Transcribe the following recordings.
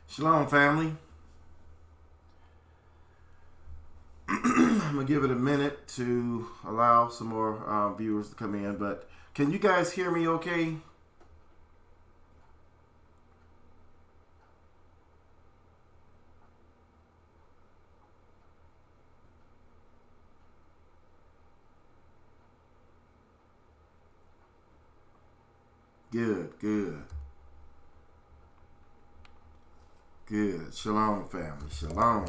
Shalom, family. I'm going to give it a minute to allow some more viewers to come in, but can you guys hear me okay? Good. Shalom, family. Shalom.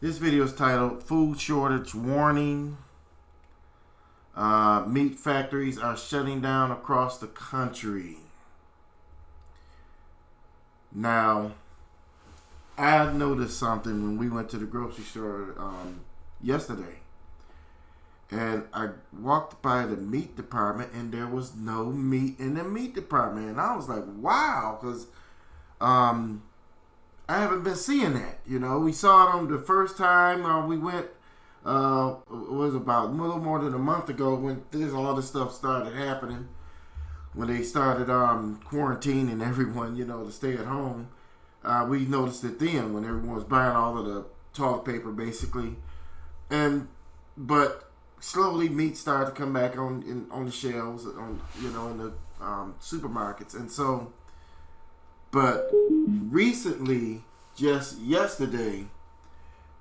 This video is titled Food Shortage Warning. Meat factories are shutting down across the country. Now, I noticed something when we went to the grocery store yesterday. And I walked by the meat department and there was no meat in the meat department. And I was like, wow, because I haven't been seeing that. You know, we saw them the first time we went, it was about a little more than a month ago when all this stuff started happening. When they started quarantining everyone, to stay at home. We noticed it then when everyone was buying all of the toilet paper, basically. But slowly meat started to come back on the shelves, in the supermarkets. And so, but recently, just yesterday,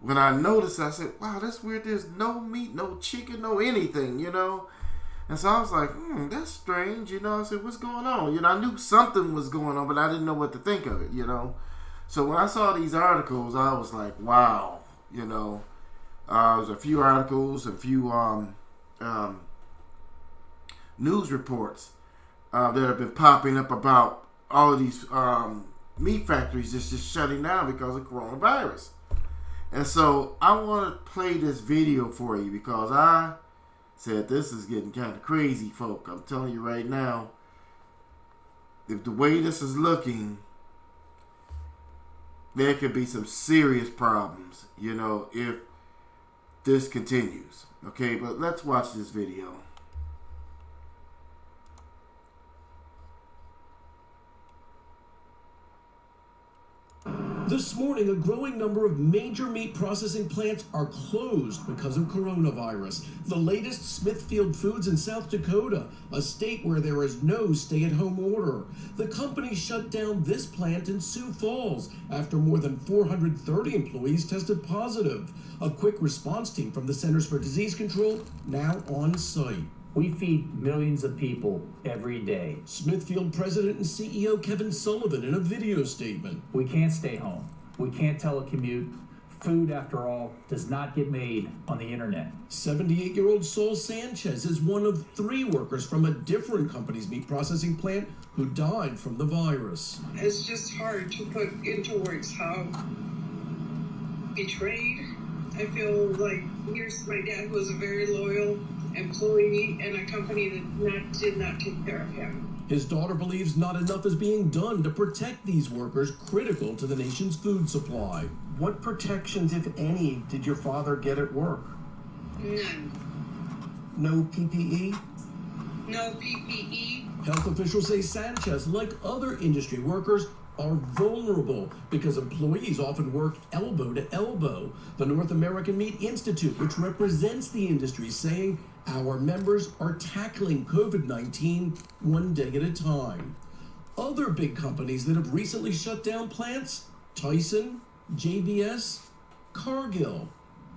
when I noticed, I said, wow, that's weird. There's no meat, no chicken, no anything, And so I was like, that's strange, I said, what's going on? I knew something was going on, but I didn't know what to think of it, So when I saw these articles, I was like, wow, there's a few articles, a few news reports that have been popping up about all of these meat factories just shutting down because of coronavirus. And so I want to play this video for you because I said this is getting kind of crazy, folk. I'm telling you right now, if the way this is looking, there could be some serious problems, if this continues. Okay, but let's watch this video. This morning, a growing number of major meat processing plants are closed because of coronavirus. The latest, Smithfield Foods in South Dakota, a state where there is no stay-at-home order. The company shut down this plant in Sioux Falls after more than 430 employees tested positive. A quick response team from the Centers for Disease Control now on site. We feed millions of people every day. Smithfield President and CEO Kevin Sullivan in a video statement. We can't stay home. We can't telecommute. Food, after all, does not get made on the internet. 78-year-old Saul Sanchez is one of 3 workers from a different company's meat processing plant who died from the virus. It's just hard to put into words how betrayed I feel. Like, here's my dad, who was a very loyal employee in a company that did not take care of him. His daughter believes not enough is being done to protect these workers critical to the nation's food supply. What protections, if any, did your father get at work? None. No PPE? No PPE. Health officials say Sanchez, like other industry workers, are vulnerable because employees often work elbow to elbow. The North American Meat Institute, which represents the industry, saying our members are tackling COVID-19 one day at a time. Other big companies that have recently shut down plants: Tyson, JBS, Cargill.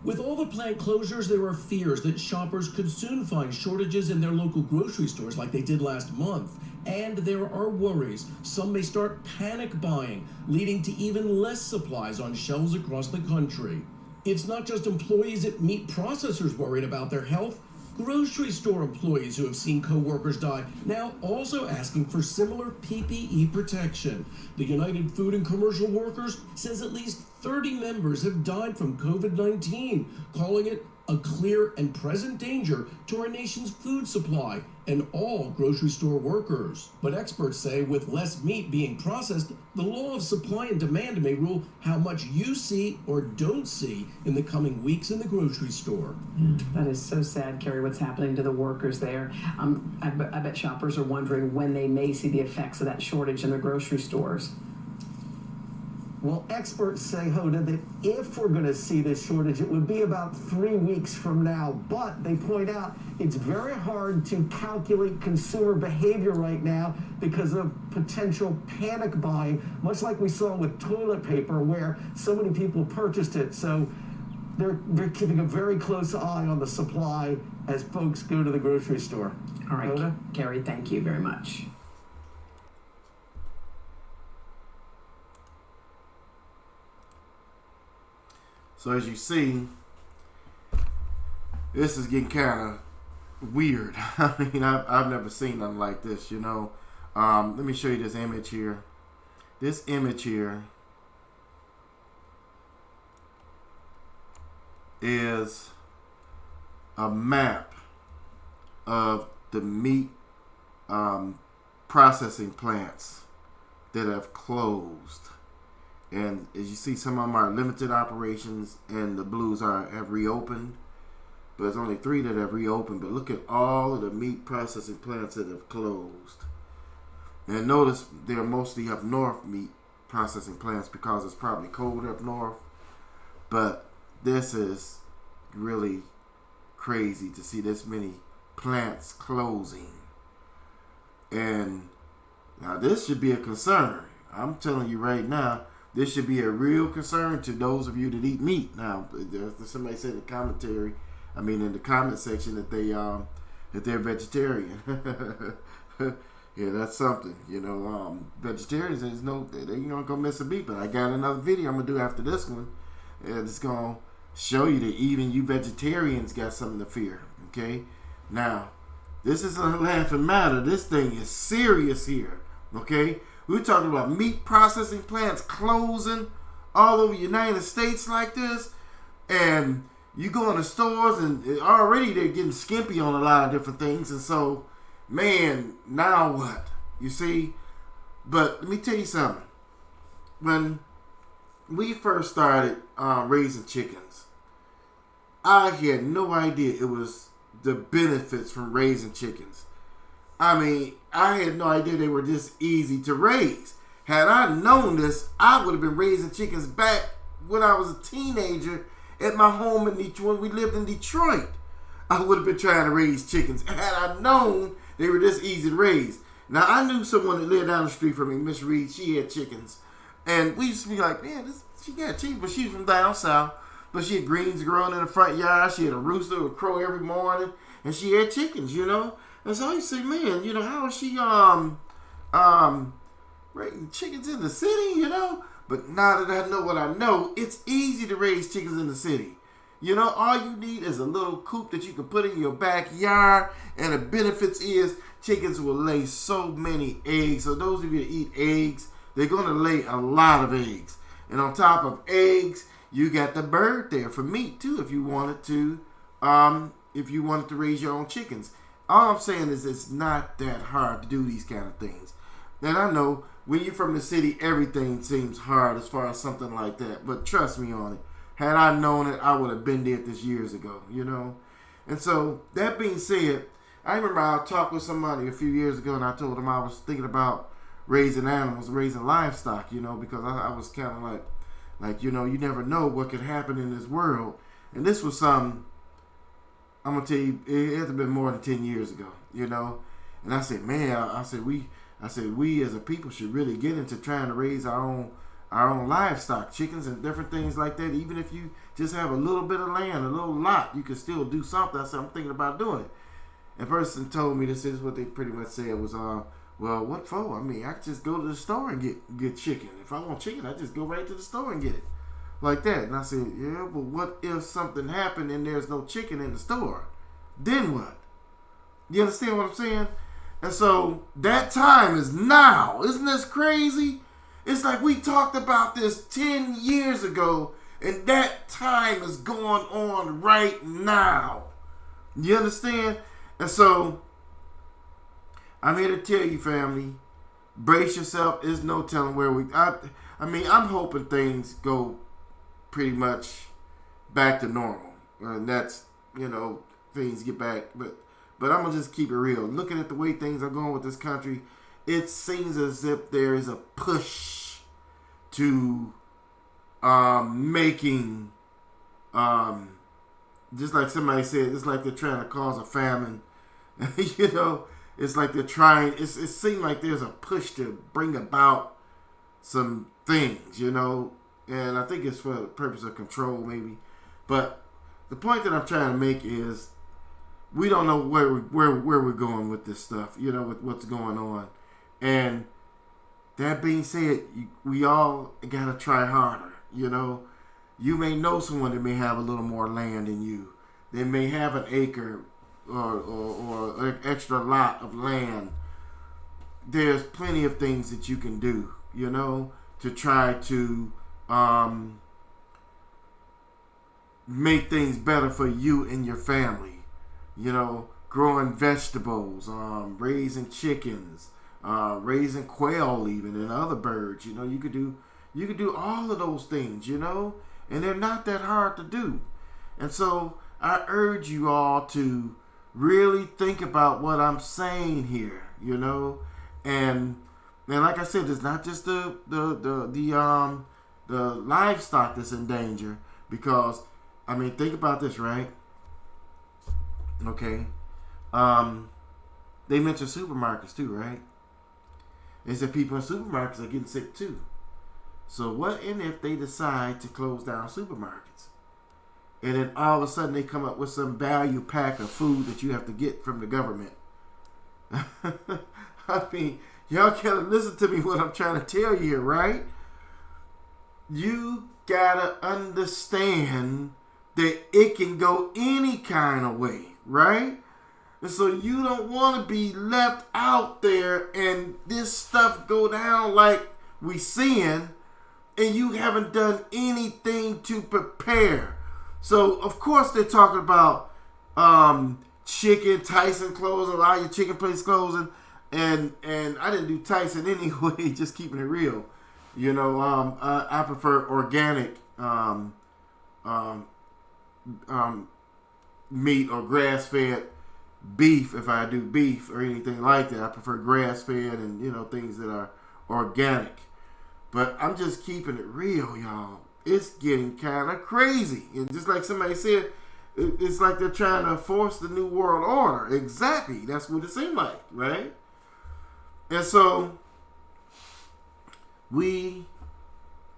With all the plant closures, there are fears that shoppers could soon find shortages in their local grocery stores like they did last month. And there are worries some may start panic buying, leading to even less supplies on shelves across the country. It's not just employees at meat processors worried about their health. Grocery store employees who have seen co-workers die now also asking for similar PPE protection. The United Food and Commercial Workers says at least 30 members have died from COVID-19, calling it a clear and present danger to our nation's food supply and all grocery store workers. But experts say with less meat being processed, the law of supply and demand may rule how much you see or don't see in the coming weeks in the grocery store. That is so sad, Carrie, what's happening to the workers there. I bet shoppers are wondering when they may see the effects of that shortage in their grocery stores. Well, experts say, Hoda, that if we're going to see this shortage, it would be about 3 weeks from now. But they point out it's very hard to calculate consumer behavior right now because of potential panic buying, much like we saw with toilet paper, where so many people purchased it. So they're keeping a very close eye on the supply as folks go to the grocery store. All right, Hoda? Carrie, thank you very much. So as you see, this is getting kind of weird. I mean, I've never seen nothing like this, you know. Let me show you this image here. This image here is a map of the meat processing plants that have closed. And as you see, some of them are limited operations, and the blues have reopened. But there's only 3 that have reopened. But look at all of the meat processing plants that have closed. And notice they're mostly up north meat processing plants because it's probably colder up north. But this is really crazy to see this many plants closing. And now this should be a concern. I'm telling you right now, this should be a real concern to those of you that eat meat. Now, somebody said in the commentary, in the comment section that they're vegetarian. Yeah, that's something. You know, vegetarians, they're not gonna miss a beat. But I got another video I'm gonna do after this one, and it's gonna show you that even you vegetarians got something to fear. Okay, now this isn't a laughing matter. This thing is serious here. Okay. We're talking about meat processing plants closing all over the United States like this. And you go in the stores and already they're getting skimpy on a lot of different things. And so, man, now what? You see? But let me tell you something. When we first started raising chickens, I had no idea it was the benefits from raising chickens. I had no idea they were this easy to raise. Had I known this, I would have been raising chickens back when I was a teenager at my home in Detroit. When we lived in Detroit, I would have been trying to raise chickens. Had I known they were this easy to raise. Now, I knew someone that lived down the street from me, Miss Reed. She had chickens. And we used to be like, man, she got chickens. But she's from down south. But she had greens growing in the front yard. She had a rooster who would crow every morning. And she had chickens, you know. And so I say, man, you know, how is she raising chickens in the city, you know? But now that I know what I know, it's easy to raise chickens in the city. You know, all you need is a little coop that you can put in your backyard. And the benefits is chickens will lay so many eggs. So those of you that eat eggs, they're going to lay a lot of eggs. And on top of eggs, you got the bird there for meat too, if you wanted to raise your own chickens. All I'm saying is it's not that hard to do these kind of things. And I know when you're from the city, everything seems hard as far as something like that. But trust me on it. Had I known it, I would have been there this years ago, you know. And so, that being said, I remember I talked with somebody a few years ago, and I told them I was thinking about raising animals, raising livestock, you know, because I was kind of like, you know, you never know what could happen in this world. And this was some... I'm going to tell you, it had to been more than 10 years ago, you know. And I said, man, I said we as a people should really get into trying to raise our own livestock, chickens and different things like that. Even if you just have a little bit of land, a little lot, you can still do something. I said, I'm thinking about doing it. And a person told me this is what they pretty much said was, well, what for? I could just go to the store and get chicken. If I want chicken, I just go right to the store and get it. Like that. And I said, yeah, but what if something happened and there's no chicken in the store? Then what? You understand what I'm saying? And so that time is now. Isn't this crazy? It's like we talked about this 10 years ago, and that time is going on right now. You understand? And so I'm here to tell you, family, brace yourself. There's no telling where I'm hoping things go pretty much back to normal. And that's, things get back. But I'm going to just keep it real. Looking at the way things are going with this country, it seems as if there is a push to making, just like somebody said, it's like they're trying to cause a famine. It's like they're trying, it seems like there's a push to bring about some things, and I think it's for the purpose of control maybe. But the point that I'm trying to make is we don't know where we're going with this stuff, with what's going on. And that being said, we all got to try harder, You may know someone that may have a little more land than you. They may have an acre or an extra lot of land. There's plenty of things that you can do, to try to make things better for you and your family. Growing vegetables, raising chickens, raising quail even, and other birds. You could do all of those things, and they're not that hard to do. And so I urge you all to really think about what I'm saying here, and like I said, it's not just the livestock that's in danger, because think about this, right? Okay, they mentioned supermarkets too, right? They said people in supermarkets are getting sick too. So what if they decide to close down supermarkets? And then all of a sudden they come up with some value pack of food that you have to get from the government. Y'all gotta listen to me what I'm trying to tell you here, right? You gotta understand that it can go any kind of way, right? And so you don't want to be left out there and this stuff go down like we seeing, and you haven't done anything to prepare. So, of course, they're talking about chicken, Tyson closing, a lot of your chicken place closing. And I didn't do Tyson anyway, just keeping it real. I prefer organic meat or grass-fed beef. If I do beef or anything like that, I prefer grass-fed and, things that are organic. But I'm just keeping it real, y'all. It's getting kind of crazy. And just like somebody said, it's like they're trying to force the new world order. Exactly. That's what it seemed like, right? And so we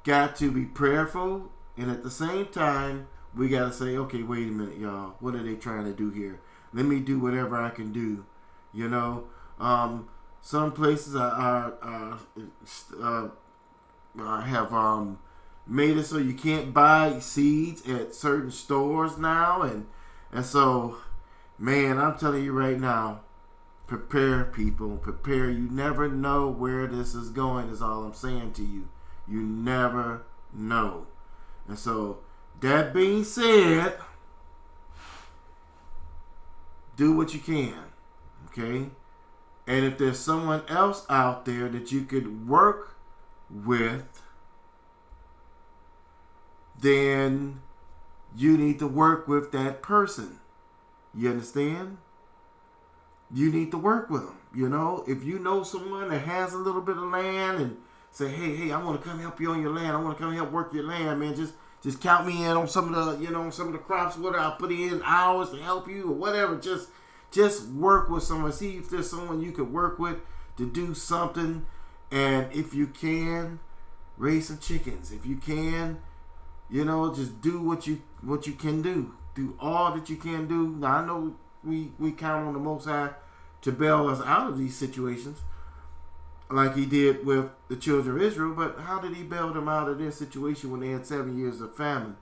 got to be prayerful. And at the same time, we got to say, okay, wait a minute, y'all. What are they trying to do here? Let me do whatever I can do. Some places have made it so you can't buy seeds at certain stores now, and so, man, I'm telling you right now, prepare, people, prepare. You never know where this is going, is all I'm saying to you. You never know. And so, that being said, do what you can, okay? And if there's someone else out there that you could work with, then you need to work with that person. You understand? You need to work with them. If you know someone that has a little bit of land and say, hey, I want to come help you on your land. I want to come help work your land, man. Just count me in on some of the crops. Whatever, I'll put in hours to help you or whatever. Just work with someone. See if there's someone you could work with to do something. And if you can, raise some chickens. If you can, just do what you can do. Do all that you can do. Now, I know we count on the Most High to bail us out of these situations like he did with the children of Israel. But how did he bail them out of their situation when they had 7 years of famine?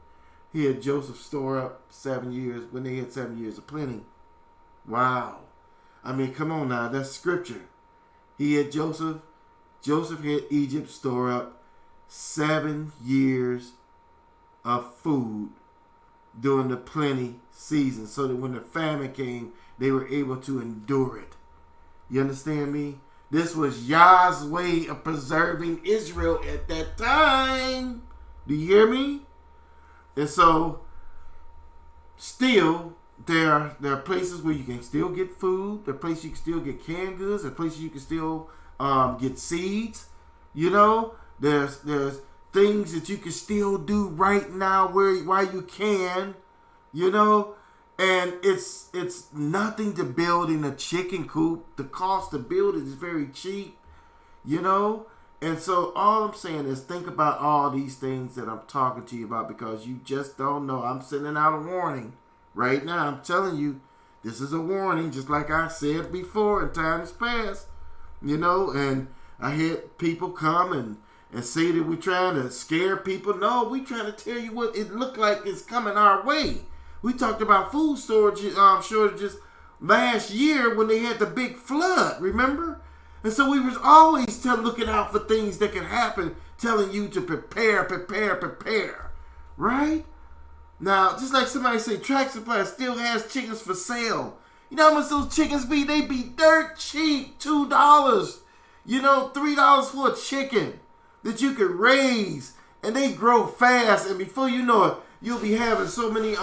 He had Joseph store up 7 years when they had 7 years of plenty. Wow. Come on now. That's scripture. He had Joseph had Egypt store up 7 years of food during the plenty season, so that when the famine came, they were able to endure it. You understand me? This was Yah's way of preserving Israel at that time. Do you hear me? And so, still, there are places where you can still get food. There are places you can still get canned goods. There are places you can still get seeds. You know, there's things that you can still do right now while you can. You know, and it's nothing to building a chicken coop. The cost to build it is very cheap. You know. And so all I'm saying is think about all these things that I'm talking to you about, because you just don't know. I'm sending out a warning right now. I'm telling you, this is a warning, just like I said before in times past. You know, and I had people come and say that we're trying to scare people. No, we're trying to tell you what it looked like is coming our way. We talked about food storage shortages last year when they had the big flood, remember? And so we was always looking out for things that could happen, telling you to prepare, right? Now, just like somebody said, Track Supply still has chickens for sale. You know how much those chickens be? They be dirt cheap, $2. You know, $3 for a chicken that you could raise, and they grow fast, and before you know it, you'll be having so many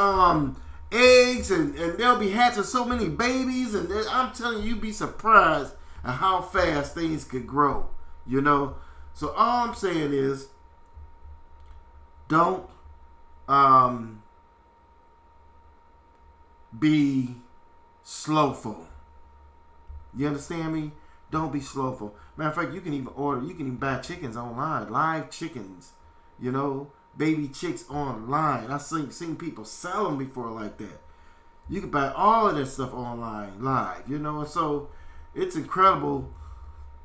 eggs, and they'll be hatching so many babies, and I'm telling you, you'd be surprised at how fast things could grow, you know. So all I'm saying is, don't be slowful. You understand me? Don't be slowful. Matter of fact, you can even buy chickens online, live chickens, you know, baby chicks online. I've seen people sell them before like that. You can buy all of that stuff online, live, you know. And so it's incredible,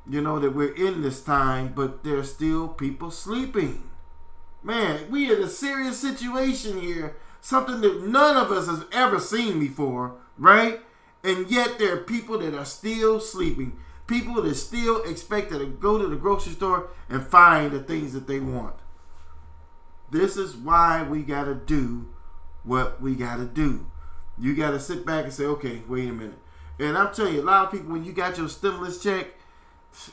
you know, that we're in this time, but there's still people sleeping. Man, we in a serious situation here, something that none of us has ever seen before, right? And yet there are people that are still sleeping. People that still expect to go to the grocery store and find the things that they want. This is why we got to do what we got to do. You got to sit back and say, okay, wait a minute. And I'm telling you, a lot of people, when you got your stimulus check,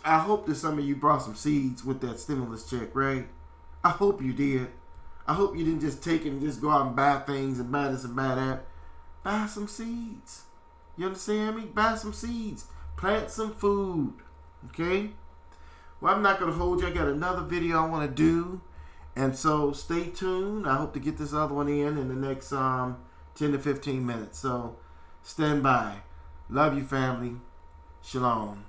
I hope that some of you brought some seeds with that stimulus check, right? I hope you did. I hope you didn't just take it and just go out and buy things and buy this and buy that. Buy some seeds. You understand me? Buy some seeds. Plant some food. Okay? Well, I'm not going to hold you. I got another video I want to do. And so stay tuned. I hope to get this other one in the next 10 to 15 minutes. So stand by. Love you, family. Shalom.